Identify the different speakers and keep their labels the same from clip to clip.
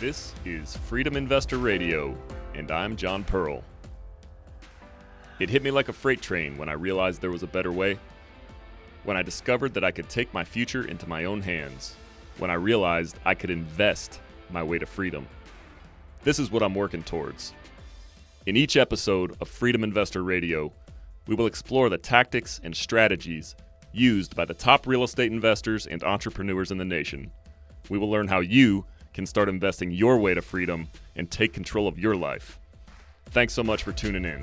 Speaker 1: This is Freedom Investor Radio, and I'm John Pearl. It hit me like a freight train when I realized there was a better way. When I discovered that I could take my future into my own hands. When I realized I could invest my way to freedom. This is what I'm working towards. In each episode of Freedom Investor Radio, we will explore the tactics and strategies used by the top real estate investors and entrepreneurs in the nation. We will learn how you can start investing your way to freedom and take control of your life. Thanks so much for tuning in.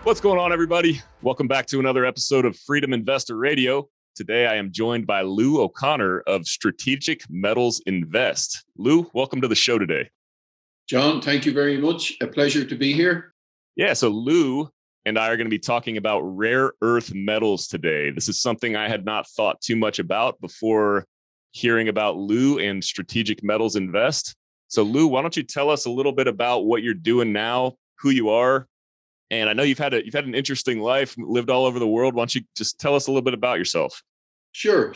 Speaker 1: What's going on, everybody? Welcome back to another episode of Freedom Investor Radio. Today, I am joined by Lou O'Connor of Strategic Metals Invest. Lou, welcome to the show today.
Speaker 2: John, thank you very much. A pleasure to be here.
Speaker 1: Yeah, so Lou and I are going to be talking about rare earth metals today. This is something I had not thought too much about before hearing about Lou and Strategic Metals Invest. So Lou, why don't you tell us a little bit about what you're doing now, who you are? And I know you've had an interesting life, lived all over the world. Why don't you just tell us a little bit about yourself?
Speaker 2: Sure.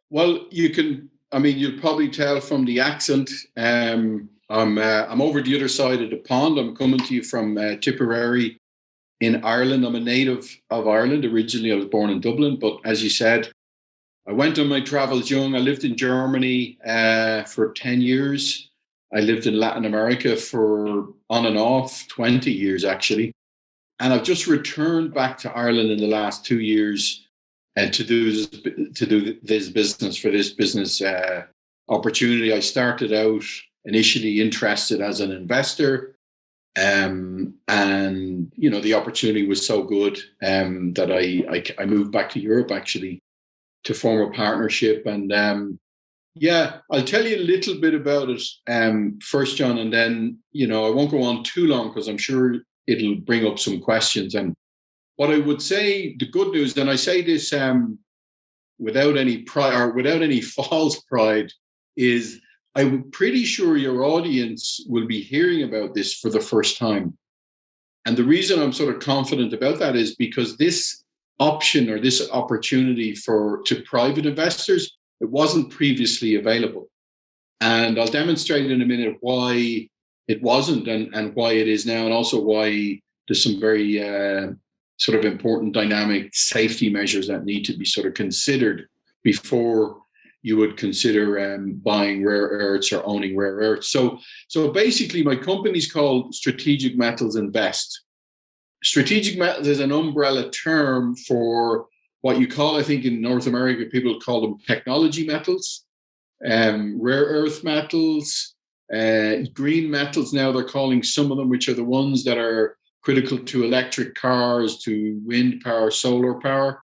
Speaker 2: Well, you'll probably tell from the accent. I'm over the other side of the pond. I'm coming to you from Tipperary in Ireland. I'm a native of Ireland. Originally, I was born in Dublin, but as you said, I went on my travels young. I lived in Germany for 10 years. I lived in Latin America for on and off 20 years, actually. And I've just returned back to Ireland in the last 2 years to do this business opportunity. I started out initially interested as an investor, and the opportunity was so good that I moved back to Europe actually to form a partnership. And I'll tell you a little bit about it first, John, and then I won't go on too long because I'm sure it'll bring up some questions. And what I would say, the good news, and I say this without any pride or without any false pride, is I'm pretty sure your audience will be hearing about this for the first time. And the reason I'm sort of confident about that is because this option or this opportunity to private investors, it wasn't previously available. And I'll demonstrate in a minute why it wasn't and why it is now, and also why there's some very sort of important dynamic safety measures that need to be sort of considered before you would consider buying rare earths or owning rare earths. So basically, my company's called Strategic Metals Invest. Strategic Metals is an umbrella term for what you call, I think in North America, people call them technology metals, rare earth metals, green metals now they're calling some of them, which are the ones that are critical to electric cars, to wind power, solar power.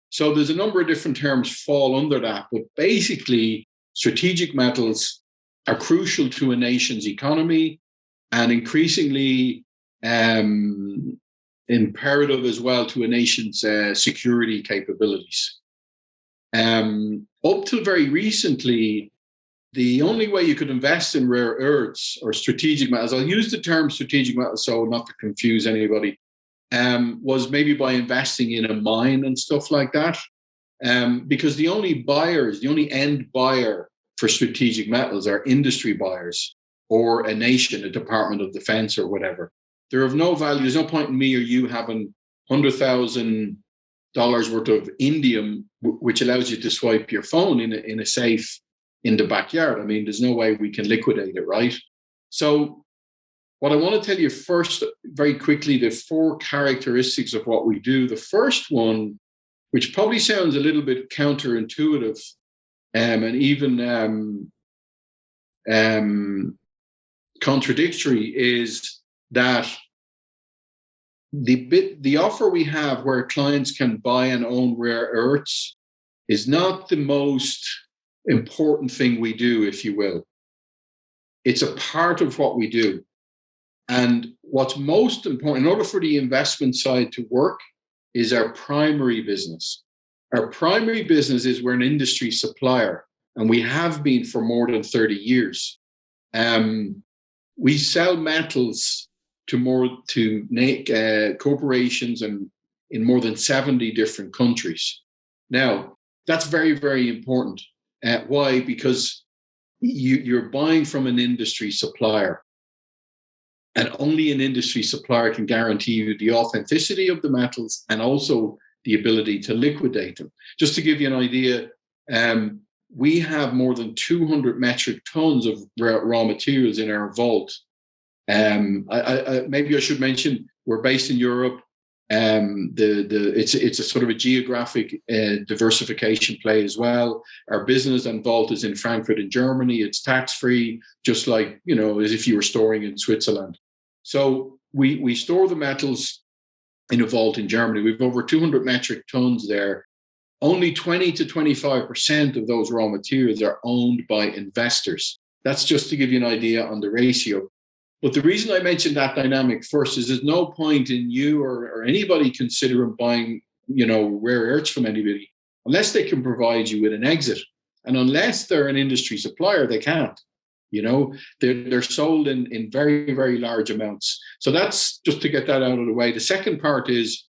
Speaker 2: So there's a number of different terms fall under that, but basically strategic metals are crucial to a nation's economy and increasingly imperative as well to a nation's security capabilities. Up till very recently, the only way you could invest in rare earths or strategic metals, I'll use the term strategic metals so not to confuse anybody, was maybe by investing in a mine and stuff like that. Because the only end buyer for strategic metals are industry buyers or a nation, a Department of Defense or whatever. They're of no value. There's no point in me or you having $100,000 worth of indium, which allows you to swipe your phone in a safe in the backyard. I mean, there's no way we can liquidate it, right? So what I want to tell you first, very quickly, the 4 characteristics of what we do. The first one, which probably sounds a little bit counterintuitive and even contradictory, is that the offer we have where clients can buy and own rare earths is not the most important thing we do, if you will. It's a part of what we do. And what's most important, in order for the investment side to work, is our primary business. Our primary business is we're an industry supplier, and we have been for more than 30 years. We sell metals corporations and in more than 70 different countries. Now, that's very, very important. Why? Because you're buying from an industry supplier, and only an industry supplier can guarantee you the authenticity of the metals and also the ability to liquidate them. Just to give you an idea, we have more than 200 metric tons of raw materials in our vault. Maybe I should mention we're based in Europe. It's a sort of a geographic diversification play as well. Our business and vault is in Frankfurt in Germany. It's tax-free, just like, as if you were storing in Switzerland. So we store the metals in a vault in Germany. We've over 200 metric tons there. Only 20 to 25% of those raw materials are owned by investors. That's just to give you an idea on the ratio. But the reason I mentioned that dynamic first is there's no point in you or anybody considering buying, rare earths from anybody unless they can provide you with an exit. And unless they're an industry supplier, they can't. They're sold in very, very large amounts. So that's just to get that out of the way. The second part is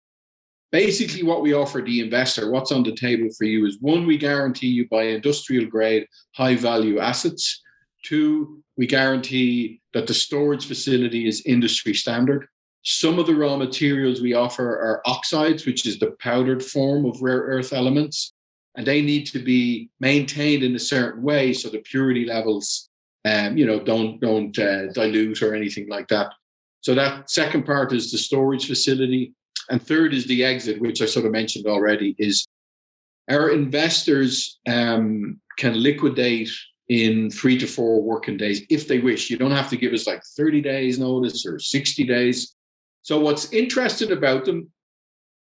Speaker 2: basically what we offer the investor. What's on the table for you is, one, we guarantee you buy industrial grade, high value assets. Two, we guarantee that the storage facility is industry standard. Some of the raw materials we offer are oxides, which is the powdered form of rare earth elements, and they need to be maintained in a certain way so the purity levels, don't dilute or anything like that. So that second part is the storage facility, and third is the exit, which I sort of mentioned already. Is our investors can liquidate in 3 to 4 working days if they wish. You don't have to give us like 30 days notice or 60 days. So what's interesting about them?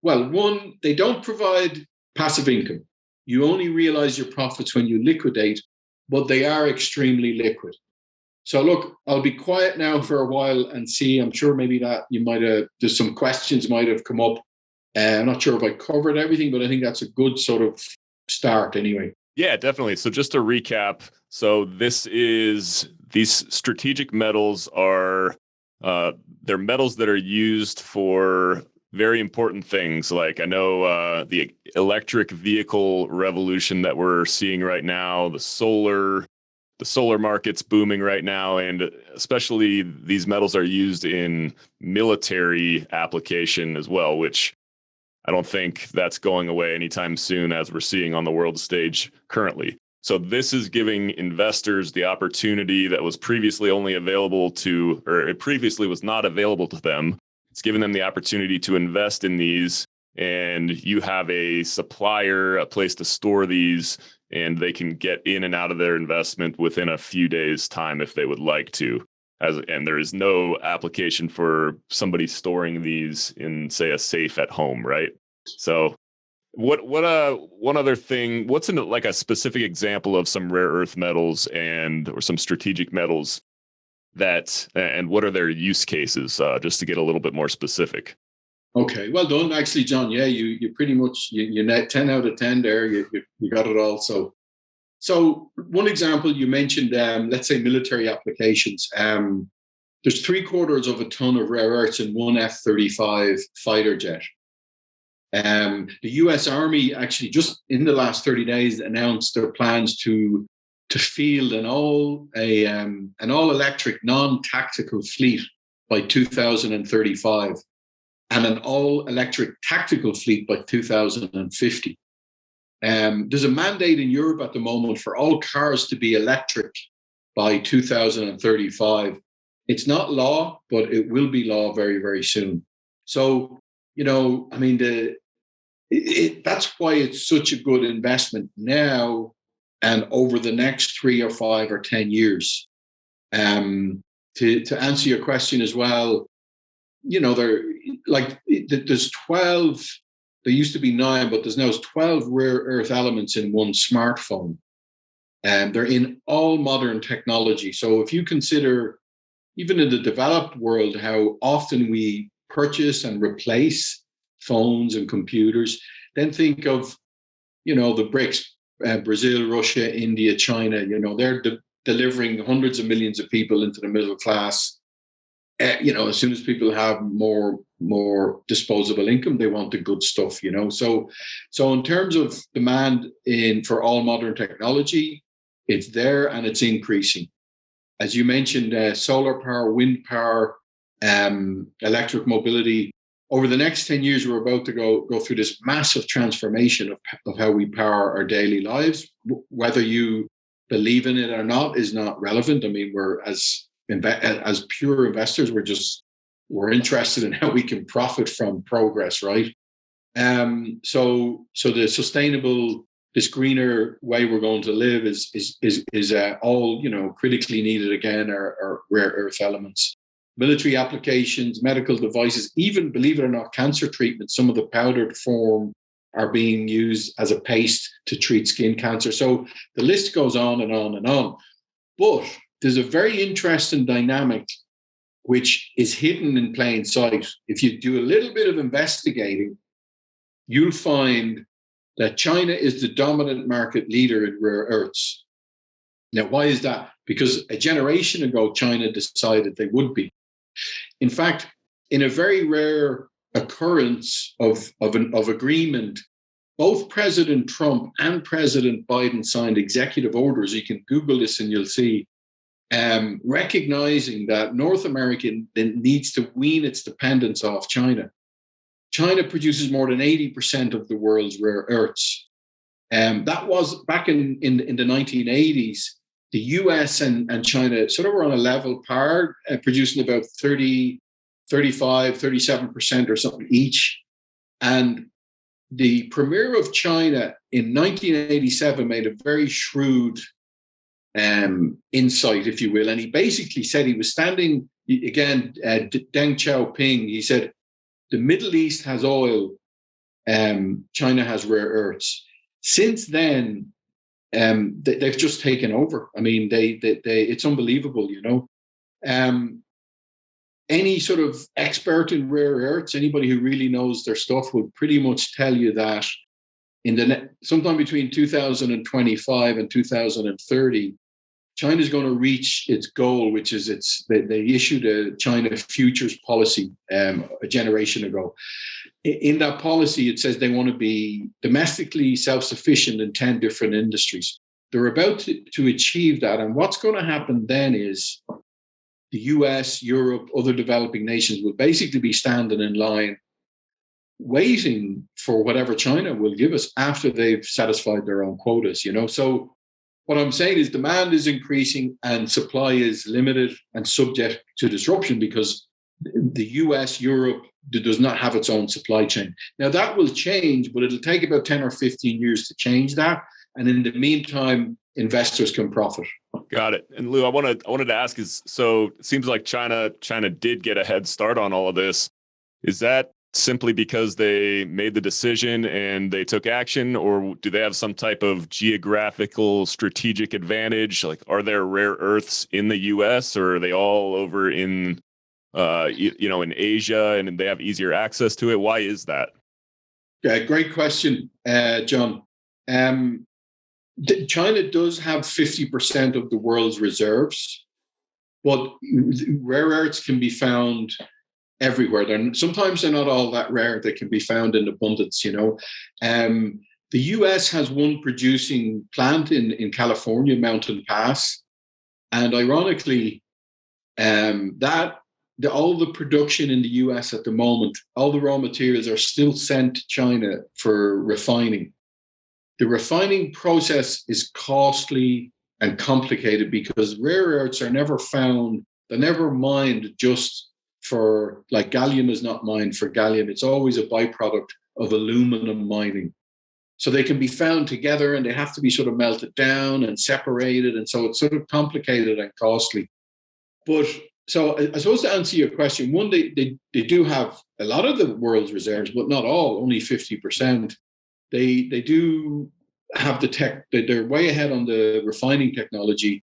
Speaker 2: Well, one, they don't provide passive income. You only realize your profits when you liquidate, but they are extremely liquid. So look, I'll be quiet now for a while and see. I'm sure maybe that there's some questions might have come up. I'm not sure if I covered everything, but I think that's a good sort of start anyway.
Speaker 1: Yeah, definitely. So just to recap, these strategic metals are they're metals that are used for very important things. Like I know the electric vehicle revolution that we're seeing right now, the solar market's booming right now, and especially these metals are used in military application as well, which I don't think that's going away anytime soon, as we're seeing on the world stage currently. So this is giving investors the opportunity that was previously only available to, or it previously was not available to them. It's giving them the opportunity to invest in these, and you have a supplier, a place to store these, and they can get in and out of their investment within a few days' time if they would like to. And there is no application for somebody storing these in, say, a safe at home, right? So one other thing, what's like a specific example of some rare earth metals or some strategic metals and what are their use cases, just to get a little bit more specific?
Speaker 2: Okay, well done, actually, John. Yeah, you pretty much you net 10 out of 10 there. You got it all. So one example you mentioned, let's say military applications. There's 3/4 of a ton of rare earths in one F-35 fighter jet. The U.S. Army actually just in the last 30 days announced their plans to field an all electric non-tactical fleet by 2035. And an all-electric tactical fleet by 2050. There's a mandate in Europe at the moment for all cars to be electric by 2035. It's not law, but it will be law very, very soon. So, that's why it's such a good investment now and over the next 3 or 5 or 10 years. To answer your question as well, there's 12, there used to be 9, but there's now 12 rare earth elements in one smartphone. And they're in all modern technology. So if you consider, even in the developed world, how often we purchase and replace phones and computers, then think of, the BRICS, Brazil, Russia, India, China, they're delivering hundreds of millions of people into the middle class as soon as people have more disposable income, they want the good stuff, So in terms of demand for all modern technology, it's there and it's increasing. As you mentioned, solar power, wind power, electric mobility. Over the next 10 years, we're about to go through this massive transformation of how we power our daily lives. Whether you believe in it or not is not relevant. I mean, we're as pure investors, we're interested in how we can profit from progress, right? So the sustainable, this greener way we're going to live is all critically needed again are rare earth elements. Military applications, medical devices, even, believe it or not, cancer treatment. Some of the powdered form are being used as a paste to treat skin cancer. So the list goes on and on and on. But there's a very interesting dynamic which is hidden in plain sight. If you do a little bit of investigating, you'll find that China is the dominant market leader in rare earths. Now, why is that? Because a generation ago, China decided they would be. In fact, in a very rare occurrence of agreement, both President Trump and President Biden signed executive orders. You can Google this and you'll see, recognizing that North America needs to wean its dependence off China. China produces more than 80% of the world's rare earths. That was back in the 1980s. The US and China sort of were on a level par, producing about 30, 35, 37% or something each. And the premier of China in 1987 made a very shrewd insight, if you will. And he basically said, he was standing, again, Deng Xiaoping, he said, the Middle East has oil, China has rare earths. Since then, they've just taken over. I mean, it's unbelievable, Any sort of expert in rare earths, anybody who really knows their stuff, will pretty much tell you that sometime between 2025 and 2030, China is going to reach its goal, which is they issued a China futures policy a generation ago. In that policy, it says they want to be domestically self-sufficient in 10 different industries. They're about to achieve that. And what's going to happen then is the US, Europe, other developing nations will basically be standing in line, waiting for whatever China will give us after they've satisfied their own quotas, So what I'm saying is demand is increasing and supply is limited and subject to disruption because the US, Europe does not have its own supply chain. Now that will change, but it'll take about 10 or 15 years to change that. And in the meantime, investors can profit.
Speaker 1: Got it. And Lou, I wanted to ask so it seems like China did get a head start on all of this. Is that simply because they made the decision and they took action, or do they have some type of geographical strategic advantage? Like, are there rare earths in the US, or are they all over in in Asia and they have easier access to it? Why is that?
Speaker 2: Yeah, great question, John. China does have 50% of the world's reserves, but rare earths can be found everywhere. Sometimes they're not all that rare. They can be found in abundance, The US has one producing plant in California, Mountain Pass. And ironically, all the production in the US at the moment, all the raw materials are still sent to China for refining. The refining process is costly and complicated because rare earths are never found, they're never mined just for, like gallium is not mined for gallium. It's always a byproduct of aluminum mining. So they can be found together and they have to be sort of melted down and separated. And so it's sort of complicated and costly. But so I suppose to answer your question, one, they do have a lot of the world's reserves, but not all, only 50%. They do have the tech, they're way ahead on the refining technology.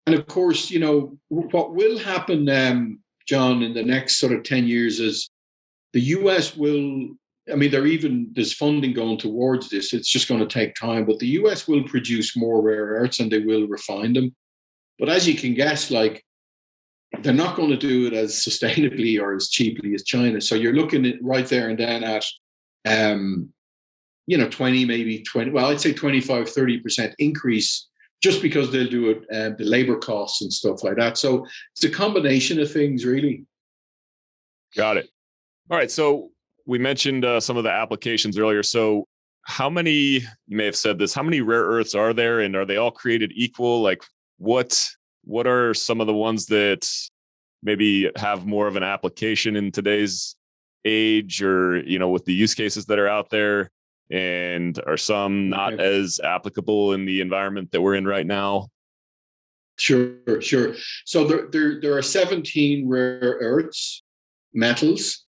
Speaker 2: And of course, what will happen, John, in the next sort of 10 years is the US will, there's funding going towards this. It's just going to take time, but the US will produce more rare earths and they will refine them. But as you can guess, like they're not going to do it as sustainably or as cheaply as China. So you're looking at right there and then at, 20, maybe 20, well, I'd say 25, 30% increase just because they'll do it, the labor costs and stuff like that. So it's a combination of things, really.
Speaker 1: Got it. All right. So we mentioned some of the applications earlier. So how many, you may have said this, how many rare earths are there, and are they all created equal? Like what are some of the ones that maybe have more of an application in today's age, or, with the use cases that are out there, and are some not as applicable in the environment that we're in right now?
Speaker 2: Sure. So there are 17 rare earths, metals.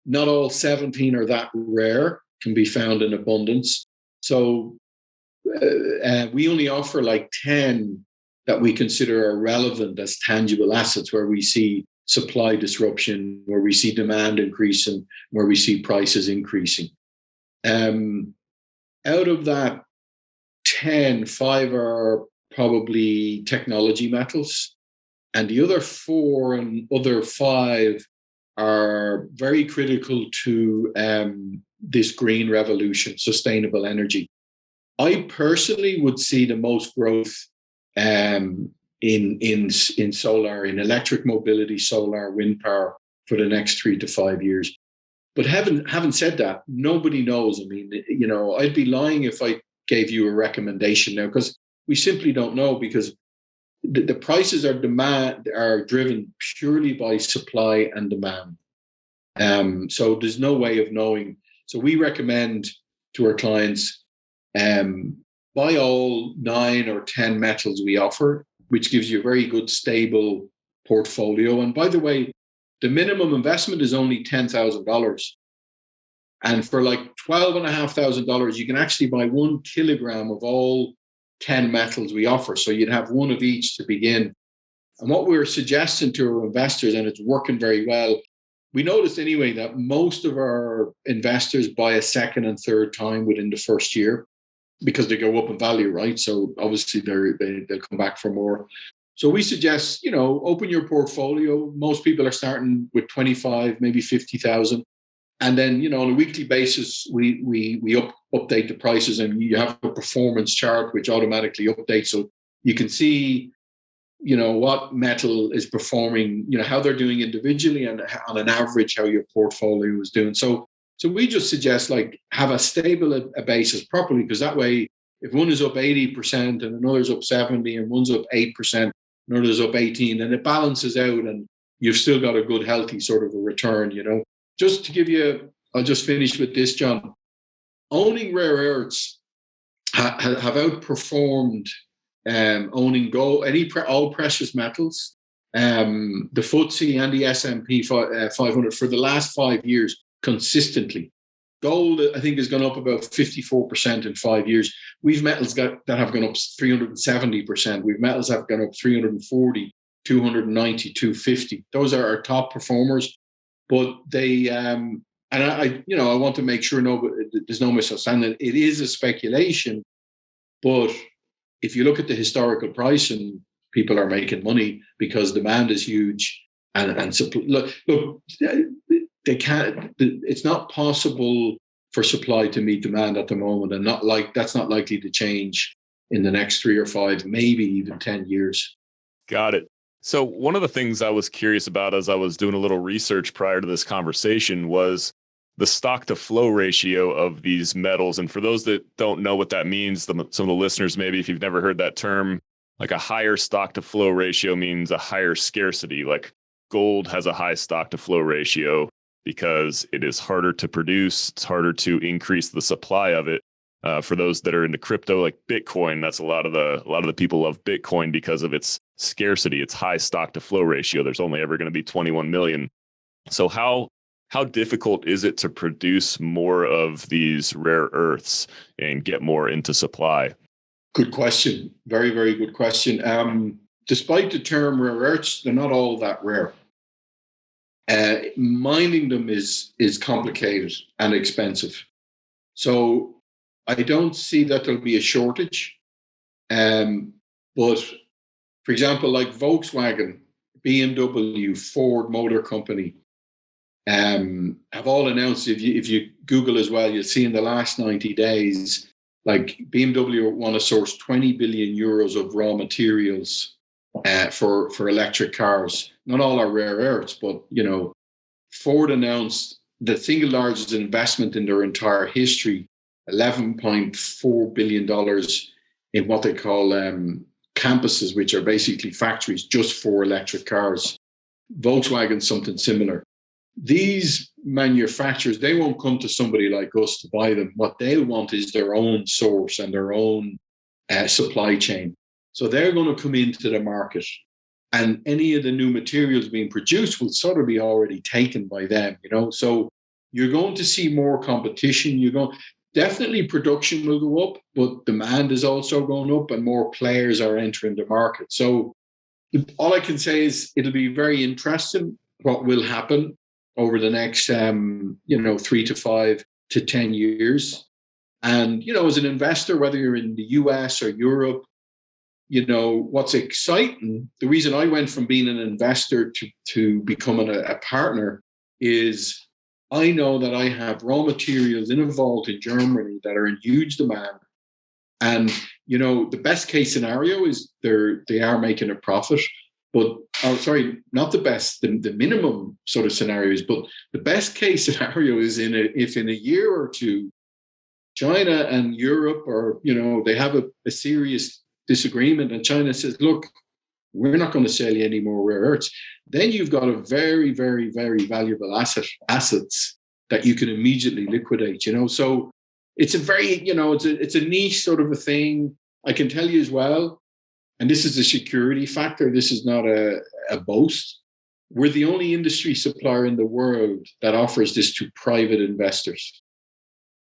Speaker 2: Not all 17 are that rare, can be found in abundance. So we only offer like 10 that we consider are relevant as tangible assets, where we see supply disruption, where we see demand increasing, where we see prices increasing. Out of that 10, 5 are probably technology metals, and the other 4 and other 5 are very critical to this green revolution, sustainable energy. I personally would see the most growth in solar, in electric mobility, solar, wind power for the next 3 to 5 years. But having said that, nobody knows. I mean, I'd be lying if I gave you a recommendation now, because we simply don't know, because the prices are driven purely by supply and demand. So there's no way of knowing. So we recommend to our clients, buy all 9 or 10 metals we offer, which gives you a very good, stable portfolio. And by the way, the minimum investment is only $10,000. And for like $12,500, you can actually buy 1 kilogram of all 10 metals we offer. So you'd have one of each to begin. And what we're suggesting to our investors, and it's working very well, we noticed anyway that most of our investors buy a second and third time within the first year, because they go up in value, right? So obviously they'll come back for more. So we suggest, open your portfolio. Most people are starting with 25, maybe 50,000. And then, on a weekly basis, we update the prices, and you have a performance chart which automatically updates. So you can see, what metal is performing, how they're doing individually, and on an average, how your portfolio is doing. So we just suggest, like, have a stable a basis properly, because that way, if one is up 80% and another's up 70 and one's up 8%, another's up 18, and it balances out, and you've still got a good, healthy sort of a return, Just to give you, I'll just finish with this, John. Owning rare earths have outperformed owning gold, all precious metals, the FTSE and the S&P 500 for the last 5 years consistently. Gold, I think, has gone up about 54% in 5 years. We've metals that have gone up 370%. We've metals that have gone up 340, 290, 250. Those are our top performers. But they, and I want to make sure there's no misunderstanding. It is a speculation, but if you look at the historical price, and people are making money because demand is huge, and look, they can't. It's not possible for supply to meet demand at the moment, and that's not likely to change in the next 3 or 5, maybe even 10 years.
Speaker 1: Got it. So one of the things I was curious about as I was doing a little research prior to this conversation was the stock to flow ratio of these metals. And for those that don't know what that means, some of the listeners, maybe if you've never heard that term, like a higher stock to flow ratio means a higher scarcity. Like gold has a high stock to flow ratio because it is harder to produce. It's harder to increase the supply of it. For those that are into crypto, like Bitcoin, that's a lot of the people love Bitcoin because of its scarcity, its high stock to flow ratio. There's only ever going to be 21 million. So how difficult is it to produce more of these rare earths and get more into supply?
Speaker 2: Good question. Very, very good question. Despite the term rare earths, they're not all that rare. Mining them is complicated and expensive. So I don't see that there'll be a shortage. But for example, like Volkswagen BMW, Ford Motor Company, have all announced, if you Google as well, you'll see in the last 90 days, like BMW want to source 20 billion euros of raw materials for electric cars. Not all are rare earths, but, Ford announced the single largest investment in their entire history, $11.4 billion in what they call campuses, which are basically factories just for electric cars. Volkswagen, something similar. These manufacturers, they won't come to somebody like us to buy them. What they'll want is their own source and their own supply chain. So they're going to come into the market, and any of the new materials being produced will sort of be already taken by them, So you're going to see more competition. Definitely production will go up, but demand is also going up and more players are entering the market. So all I can say is it'll be very interesting what will happen over the next, 3 to 5 to 10 years. And, as an investor, whether you're in the US or Europe, what's exciting, the reason I went from being an investor to becoming a partner is I know that I have raw materials in a vault in Germany that are in huge demand. And, the best case scenario is they are making a profit. But, not the best, the minimum sort of scenarios, but the best case scenario is if in a year or two, China and Europe they have a serious disagreement and China says, look, we're not going to sell you any more rare earths. Then you've got a very, very, very valuable assets that you can immediately liquidate, So it's a very, it's a niche sort of a thing. I can tell you as well, and this is a security factor. This is not a boast. We're the only industry supplier in the world that offers this to private investors.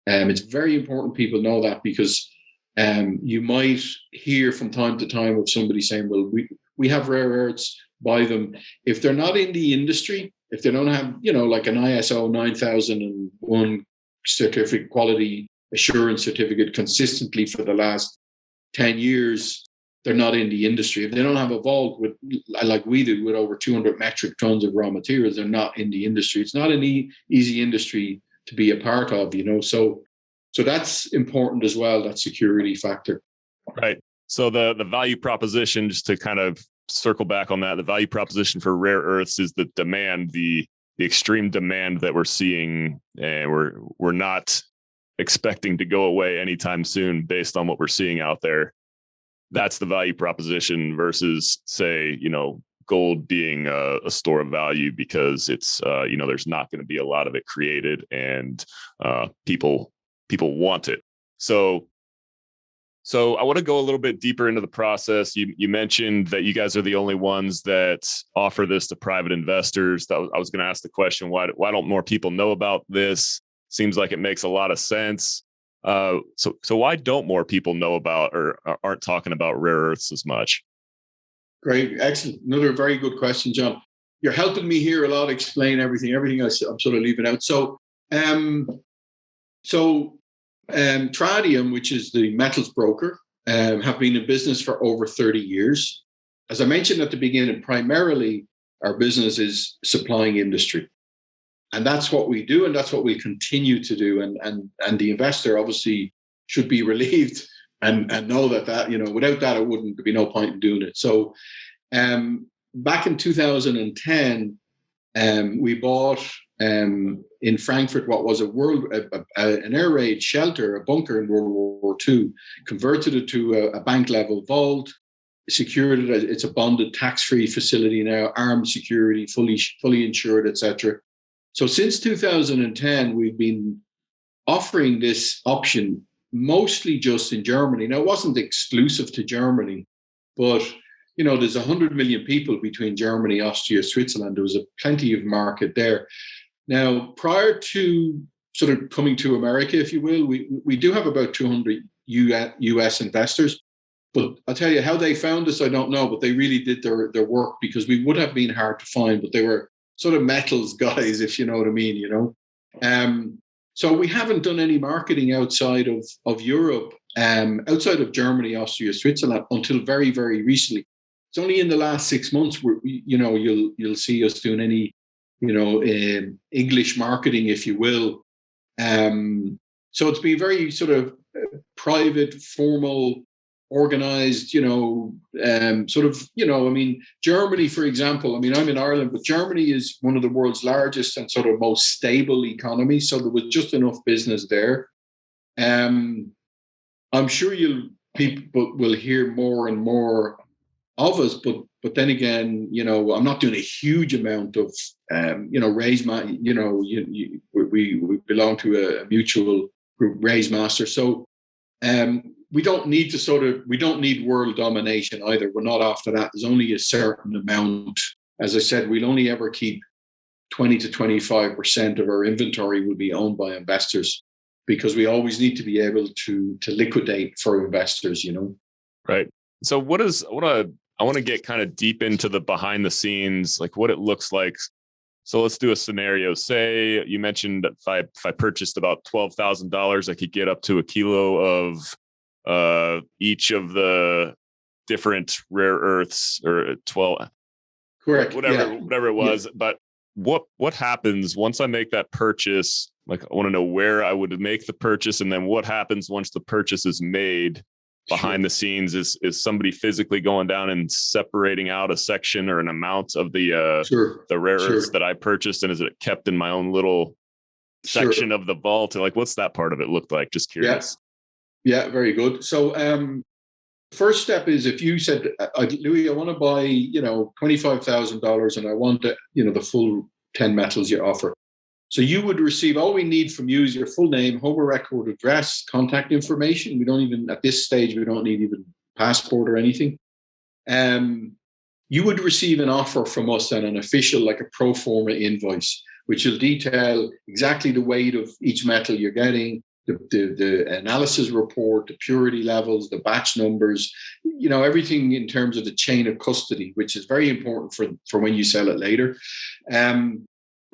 Speaker 2: It's very important people know that because you might hear from time to time of somebody saying, well, we have rare earths, buy them. If they're not in the industry, if they don't have, like an ISO 9001 certificate, quality assurance certificate consistently for the last 10 years, they're not in the industry. If they don't have a vault with, like we do, with over 200 metric tons of raw materials, they're not in the industry. It's not an easy industry to be a part of, So that's important as well, that security factor.
Speaker 1: Right. So the value proposition, just to kind of circle back on that, the value proposition for rare earths is the demand, the extreme demand that we're seeing, and we're not expecting to go away anytime soon based on what we're seeing out there. That's the value proposition versus, say, gold being a store of value because it's, there's not going to be a lot of it created and people want it. So I want to go a little bit deeper into the process. You mentioned that you guys are the only ones that offer this to private investors. I was going to ask the question, why don't more people know about this? Seems like it makes a lot of sense. So why don't more people know about or aren't talking about rare earths as much?
Speaker 2: Great. Excellent. Another very good question, John. You're helping me here a lot, explain everything I'm sort of leaving out. So Tradium, which is the metals broker, have been in business for over 30 years. As I mentioned at the beginning, primarily our business is supplying industry. And that's what we do, and that's what we continue to do. And the investor obviously should be relieved and know that without that, it wouldn't be no point in doing it. So back in 2010, we bought in Frankfurt what was an air raid shelter, a bunker in World War II, converted it to a bank level vault, secured it. It's a bonded tax-free facility now, armed security, fully insured, etc. So since 2010, we've been offering this option mostly just in Germany. Now, it wasn't exclusive to Germany, but there's 100 million people between Germany, Austria, Switzerland. There was plenty of market there. Now, prior to sort of coming to America, if you will, we do have about 200 US investors. But I'll tell you how they found us, I don't know, but they really did their work because we would have been hard to find, but they were sort of metals guys, if you know what I mean, So we haven't done any marketing outside of Europe, outside of Germany, Austria, Switzerland, until very, very recently. it's only in the last 6 months where, you'll see us doing any, English marketing, if you will. So it's been very sort of private, formal, organized, Germany, for example, I'm in Ireland, but Germany is one of the world's largest and sort of most stable economies. So there was just enough business there. I'm sure people will hear more and more of us, but then again, I'm not doing a huge amount of, raise my, we belong to a mutual group, Raise Master. So we don't need world domination either. We're not after that. There's only a certain amount. As I said, we'll only ever keep 20 to 25% of our inventory will be owned by investors, because we always need to be able to liquidate for investors,
Speaker 1: Right. So I want to get kind of deep into the behind the scenes, like what it looks like. So let's do a scenario. Say you mentioned that if I purchased about $12,000, I could get up to a kilo of each of the different rare earths, or 12.
Speaker 2: Correct.
Speaker 1: Whatever it was. Yeah. But what happens once I make that purchase? Like, I want to know where I would make the purchase, and then what happens once the purchase is made. Behind the scenes, is somebody physically going down and separating out a section or an amount of the rare earths that I purchased, and is it kept in my own little section of the vault? Like, what's that part of it look like? Just curious.
Speaker 2: Yeah, very good. So first step is, if you said, Louis, I want to buy $25,000 and I want the full 10 metals you offer. So you would receive, all we need from you is your full name, home record address, contact information. We don't even, at this stage, we don't need even passport or anything. You would receive an offer from us and an official, like a pro forma invoice, which will detail exactly the weight of each metal you're getting, the analysis report, the purity levels, the batch numbers, everything in terms of the chain of custody, which is very important for when you sell it later.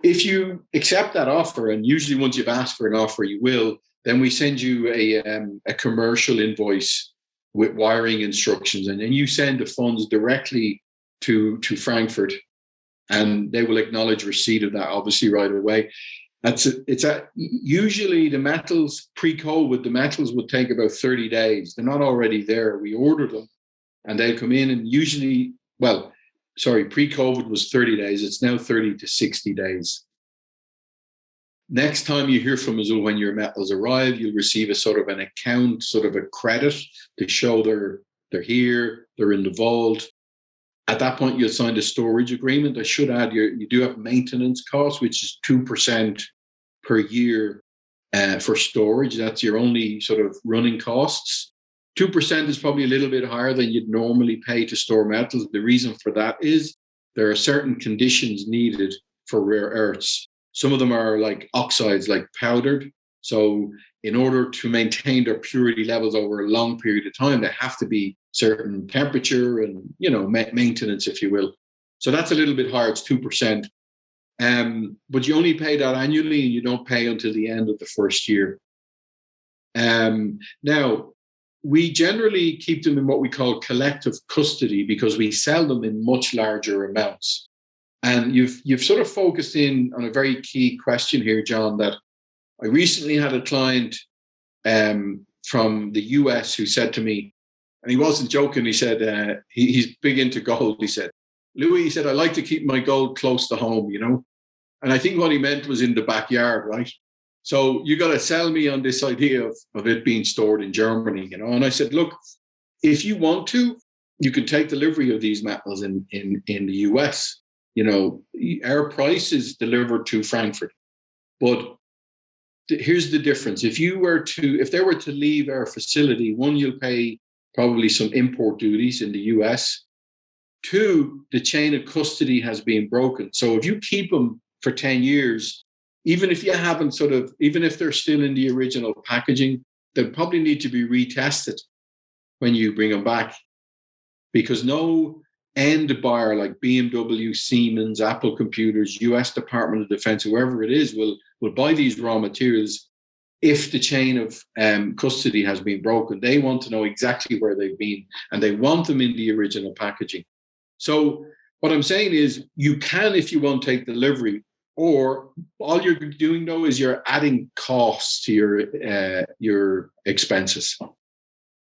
Speaker 2: If you accept that offer, and usually once you've asked for an offer, you will, then we send you a commercial invoice with wiring instructions, and then you send the funds directly to Frankfurt, and they will acknowledge receipt of that, obviously, right away. Usually the metals, pre-COVID, the metals would take about 30 days. They're not already there. We order them, and they'll come in, and usually, pre-COVID was 30 days. It's now 30 to 60 days. Next time you hear from us when your metals arrive, you'll receive a sort of an account, sort of a credit to show they're here, they're in the vault. At that point, you'll sign a storage agreement. I should add, you do have maintenance costs, which is 2% per year for storage. That's your only sort of running costs. 2% is probably a little bit higher than you'd normally pay to store metals. The reason for that is there are certain conditions needed for rare earths. Some of them are like oxides, like powdered. So in order to maintain their purity levels over a long period of time, they have to be certain temperature and, maintenance, if you will. So that's a little bit higher. It's 2%. But you only pay that annually, and you don't pay until the end of the first year. Now, we generally keep them in what we call collective custody, because we sell them in much larger amounts. And you've sort of focused in on a very key question here, John, that I recently had a client from the US who said to me, and he wasn't joking, he said, he's big into gold. He said, Louis, he said, I like to keep my gold close to home, And I think what he meant was in the backyard, right? So you got to sell me on this idea of it being stored in Germany, And I said, look, if you want to, you can take delivery of these metals in the US. Our price is delivered to Frankfurt. But here's the difference. If they were to leave our facility, one, you'll pay probably some import duties in the US. Two, the chain of custody has been broken. So if you keep them for 10 years, even if they're still in the original packaging, they'll probably need to be retested when you bring them back, because no end buyer like BMW, Siemens, Apple Computers, US Department of Defense, whoever it is, will buy these raw materials if the chain of custody has been broken. They want to know exactly where they've been, and they want them in the original packaging. So what I'm saying is you can, if you want, take delivery, or all you're doing though is you're adding costs to your expenses.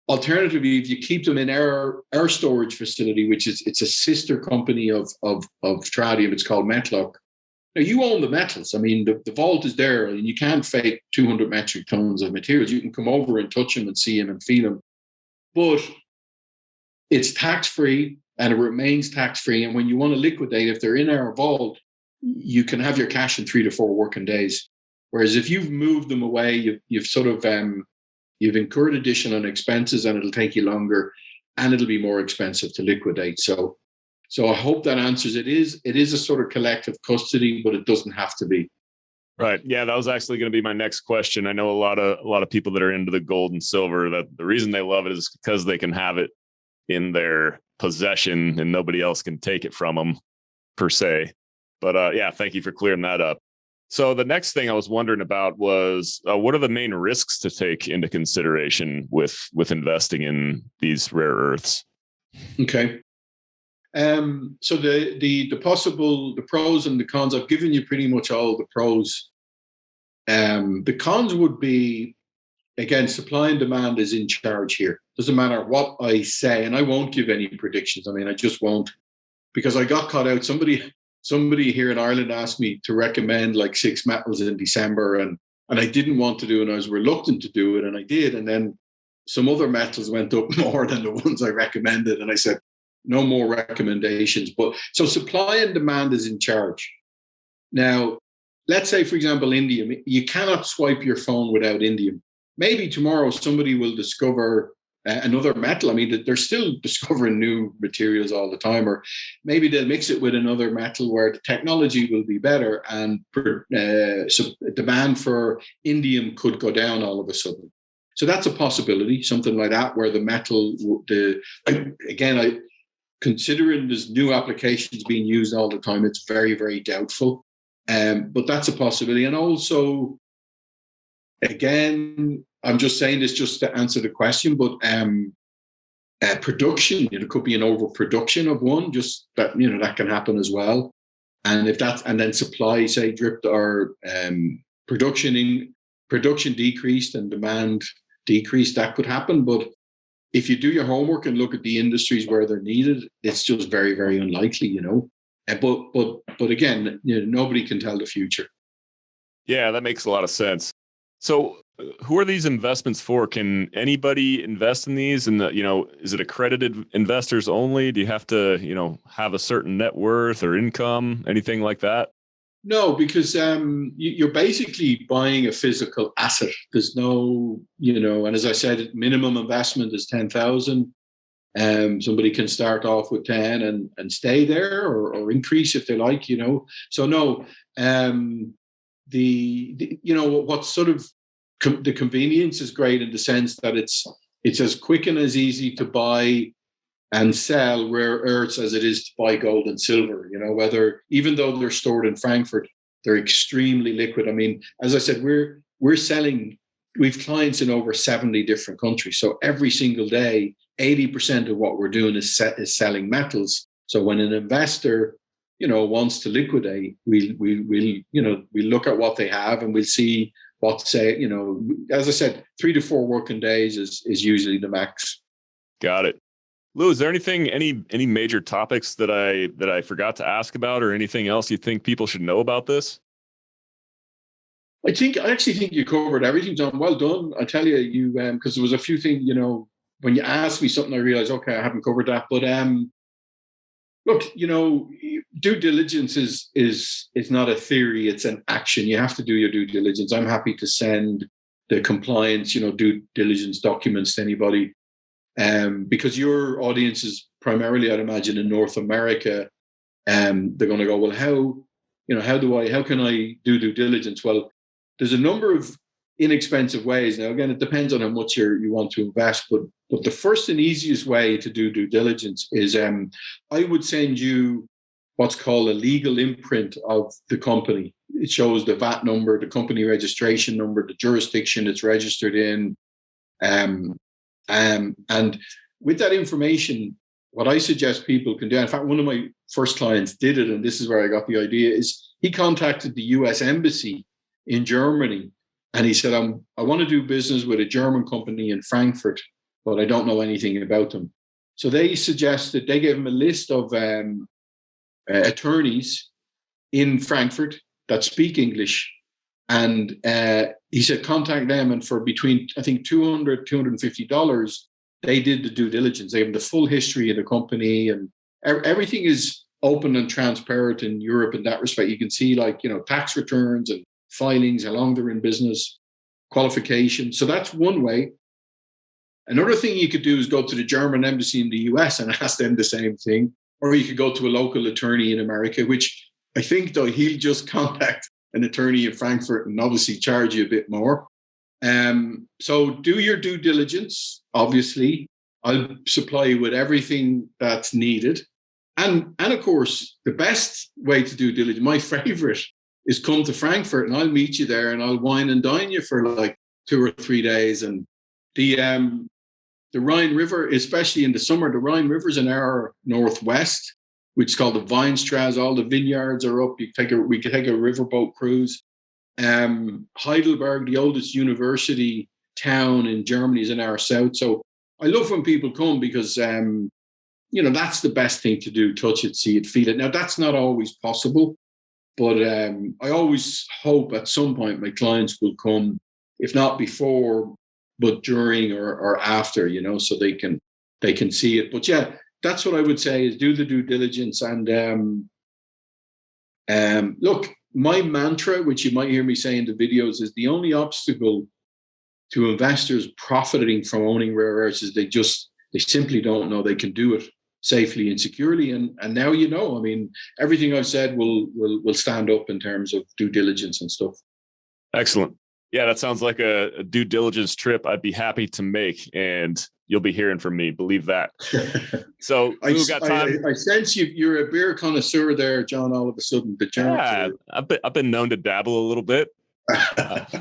Speaker 2: Alternatively, if you keep them in our storage facility, which is it's a sister company of Tradium, it's called Metlock. Now you own the metals. I mean, the vault is there, and you can't fake 200 metric tons of materials. You can come over and touch them and see them and feel them, but it's tax free and it remains tax free. And when you want to liquidate, if they're in our vault, you can have your cash in 3 to 4 working days. Whereas if you've moved them away, you've sort of you've incurred additional expenses, and it'll take you longer, and it'll be more expensive to liquidate. So I hope that answers it. It is a sort of collective custody, but it doesn't have to be.
Speaker 1: Right. Yeah, that was actually going to be my next question. I know a lot of people that are into the gold and silver, that the reason they love it is because they can have it in their possession and nobody else can take it from them per se. But yeah, thank you for clearing that up. So the next thing I was wondering about was what are the main risks to take into consideration with investing in these rare earths?
Speaker 2: Okay. So the pros and the cons, I've given you pretty much all the pros. The cons would be, again, supply and demand is in charge here. Doesn't matter what I say, and I won't give any predictions. I mean, I just won't, because I got caught out. Somebody here in Ireland asked me to recommend like 6 metals in December, and I didn't want to do it, and I was reluctant to do it, and I did. And then some other metals went up more than the ones I recommended, and I said, no more recommendations. But so supply and demand is in charge. Now, let's say, for example, indium. You cannot swipe your phone without indium. Maybe tomorrow somebody will discover another metal. I mean, they're still discovering new materials all the time, or maybe they'll mix it with another metal where the technology will be better, and so demand for indium could go down all of a sudden. So that's a possibility, something like that, where the metal, considering there's new applications being used all the time, it's very, very doubtful. But that's a possibility. And also, again, I'm just saying this just to answer the question, but production, it could be an overproduction of one, just that, that can happen as well. And and then supply, say, dripped, or production decreased and demand decreased, that could happen. But if you do your homework and look at the industries where they're needed, it's just very, very unlikely, But again, nobody can tell the future.
Speaker 1: Yeah, that makes a lot of sense. So who are these investments for? Can anybody invest in these? And is it accredited investors only? Do you have to, have a certain net worth or income, anything like that?
Speaker 2: No, because you're basically buying a physical asset. There's no, and as I said, minimum investment is 10,000. Somebody can start off with 10 and stay there, or increase if they like, So no, what sort of the convenience is great in the sense that it's as quick and as easy to buy and sell rare earths as it is to buy gold and silver. Even though they're stored in Frankfurt, they're extremely liquid. I mean, as I said, we're selling. We've clients in over 70 different countries, so every single day, 80% of what we're doing is selling metals. So when an investor, wants to liquidate, we look at what they have, and we'll see what, say, as I said, 3 to 4 working days is usually the max.
Speaker 1: Got it. Lou, is there any major topics that I forgot to ask about, or anything else you think people should know about this?
Speaker 2: I actually think you covered everything, John. Well done. I tell you, because there was a few things, when you asked me something, I realized, okay, I haven't covered that. But look, due diligence is not a theory; it's an action. You have to do your due diligence. I'm happy to send the compliance, due diligence documents to anybody, because your audience is primarily, I'd imagine, in North America. They're going to go, well, how can I do due diligence? Well, there's a number of inexpensive ways. Now, again, it depends on how much you want to invest, but the first and easiest way to do due diligence is I would send you what's called a legal imprint of the company. It shows the VAT number, the company registration number, the jurisdiction it's registered in. And with that information, what I suggest people can do, in fact, one of my first clients did it, and this is where I got the idea, is he contacted the US Embassy in Germany, and he said, I want to do business with a German company in Frankfurt, but I don't know anything about them. So they gave him a list of attorneys in Frankfurt that speak English. And he said, contact them. And for between, I think, $200, $250, they did the due diligence. They have the full history of the company, and everything is open and transparent in Europe in that respect. You can see, like, tax returns and filings, how long they're in business, qualifications. So that's one way. Another thing you could do is go to the German embassy in the US and ask them the same thing. Or you could go to a local attorney in America, which I think, though, he'll just contact an attorney in Frankfurt and obviously charge you a bit more. So do your due diligence, obviously. I'll supply you with everything that's needed. And of course, the best way to do diligence, my favorite, is come to Frankfurt and I'll meet you there and I'll wine and dine you for like 2 or 3 days. And the Rhine River, especially in the summer, the Rhine River's an hour northwest, which is called the Weinstraße. All the vineyards are up. We could take a riverboat cruise. Heidelberg, the oldest university town in Germany, is an hour south. So I love when people come because, that's the best thing to do. Touch it, see it, feel it. Now, that's not always possible, but I always hope at some point my clients will come, if not before, but during or after, so they can see it. But yeah, that's what I would say, is do the due diligence. And look, my mantra, which you might hear me say in the videos, is the only obstacle to investors profiting from owning rare earths is they simply don't know they can do it safely and securely. And now I mean, everything I've said will stand up in terms of due diligence and stuff.
Speaker 1: Excellent. Yeah, that sounds like a due diligence trip I'd be happy to make, and you'll be hearing from me. Believe that. So we got time.
Speaker 2: I sense you're a beer connoisseur there, John. All of a sudden,
Speaker 1: I've been known to dabble a little bit.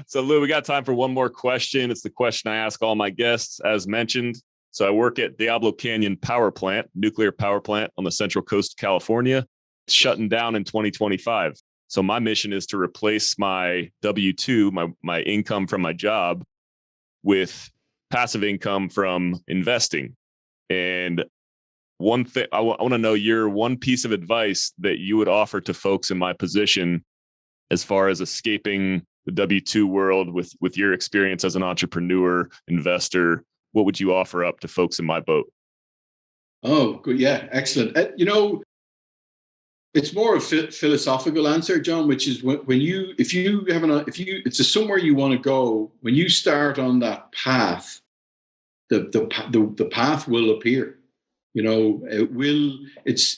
Speaker 1: So Lou, we got time for one more question. It's the question I ask all my guests, as mentioned. So I work at Diablo Canyon Power Plant, nuclear power plant on the central coast of California. It's shutting down in 2025. So my mission is to replace my W-2, my income from my job, with passive income from investing. And one thing I want to know, your one piece of advice that you would offer to folks in my position as far as escaping the W-2 world with your experience as an entrepreneur, investor. What would you offer up to folks in my boat?
Speaker 2: Oh, good. Yeah, excellent. It's more a philosophical answer, John, which is it's somewhere you want to go. When you start on that path, the path will appear. It's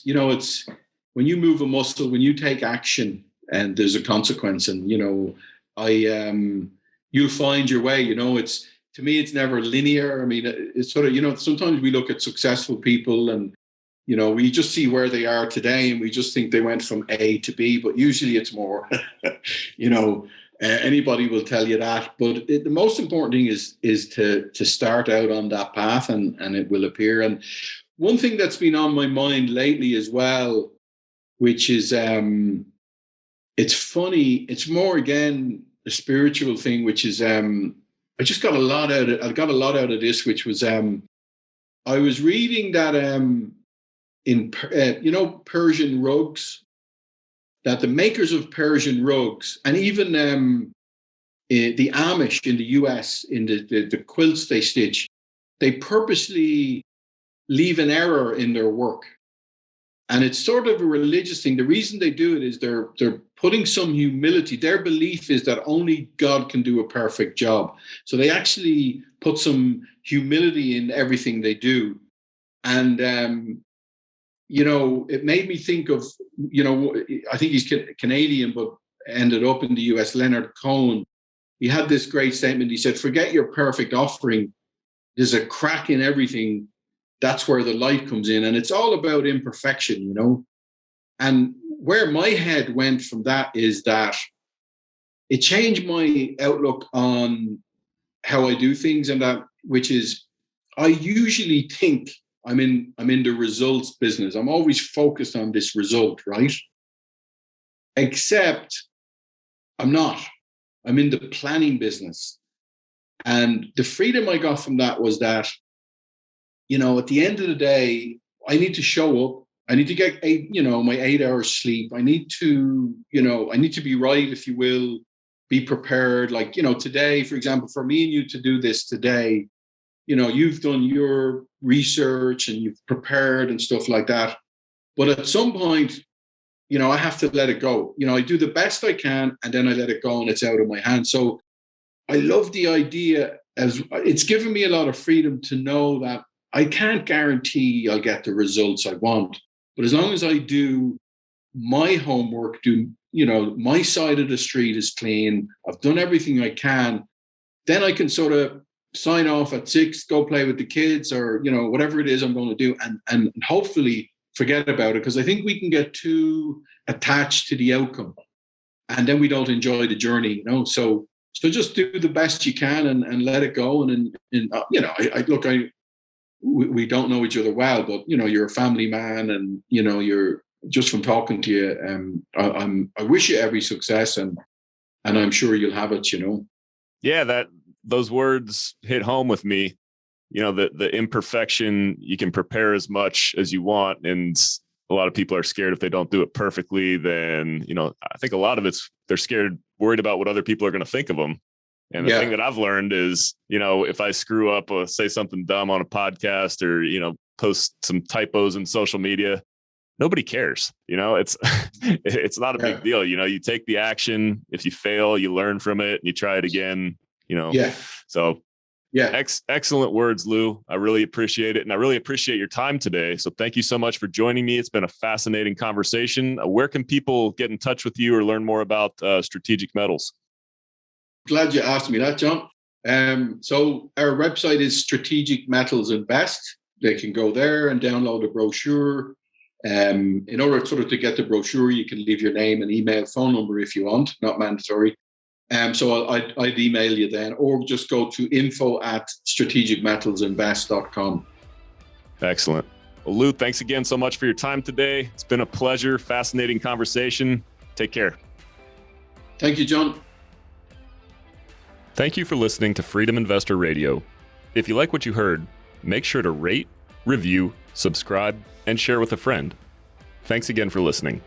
Speaker 2: when you move a muscle, when you take action, and there's a consequence, and you'll find your way. To me, it's never linear. I mean, it's sort of, sometimes we look at successful people and, we just see where they are today and we just think they went from A to B, but usually it's more, anybody will tell you that. But the most important thing is to start out on that path and it will appear. And one thing that's been on my mind lately as well, which is, it's funny, it's more, again, a spiritual thing, which is, I just got a lot out of this, which was, I was reading that, in Persian rugs, that the makers of Persian rugs, and even the Amish in the US, in the quilts they stitch, they purposely leave an error in their work. And it's sort of a religious thing. The reason they do it is they're putting some humility. Their belief is that only God can do a perfect job. So they actually put some humility in everything they do. And it made me think of, I think he's Canadian, but ended up in the US, Leonard Cohen. He had this great statement. He said, forget your perfect offering. There's a crack in everything. That's where the light comes in. And it's all about imperfection, And where my head went from that is that it changed my outlook on how I do things, and that, which is, I usually think I'm in the results business. I'm always focused on this result, right? Except I'm not. I'm in the planning business. And the freedom I got from that was that, at the end of the day, I need to show up. I need to get my 8 hours sleep. I need to be right, if you will, be prepared. Like, today, for example, for me and you to do this today, you've done your research and you've prepared and stuff like that. But at some point, I have to let it go. I do the best I can and then I let it go and it's out of my hands. So I love the idea, as it's given me a lot of freedom to know that I can't guarantee I'll get the results I want. But as long as I do my homework, my side of the street is clean, I've done everything I can, then I can sort of sign off at 6, go play with the kids or, whatever it is I'm going to do and hopefully forget about it. Because I think we can get too attached to the outcome and then we don't enjoy the journey, So just do the best you can and let it go. And we don't know each other well, but you're a family man, and you're just from talking to you. I wish you every success, and I'm sure you'll have it.
Speaker 1: Yeah, those words hit home with me. The imperfection, you can prepare as much as you want, and a lot of people are scared if they don't do it perfectly. Then I think a lot of it's they're scared, worried about what other people are going to think of them. And the thing that I've learned is, if I screw up or say something dumb on a podcast or, post some typos in social media, nobody cares. It's not a big deal. You take the action. If you fail, you learn from it and you try it again, So excellent words, Lou. I really appreciate it. And I really appreciate your time today. So thank you so much for joining me. It's been a fascinating conversation. Where can people get in touch with you or learn more about Strategic Metals?
Speaker 2: Glad you asked me that, John. So our website is Strategic Metals Invest. They can go there and download a brochure. In order to get the brochure, you can leave your name and email, phone number if you want, not mandatory. So I'd email you then, or just go to info@strategicmetalsinvest.com.
Speaker 1: Excellent. Well, Lou, thanks again so much for your time today. It's been a pleasure, fascinating conversation. Take care.
Speaker 2: Thank you, John.
Speaker 1: Thank you for listening to Freedom Investor Radio. If you like what you heard, make sure to rate, review, subscribe, and share with a friend. Thanks again for listening.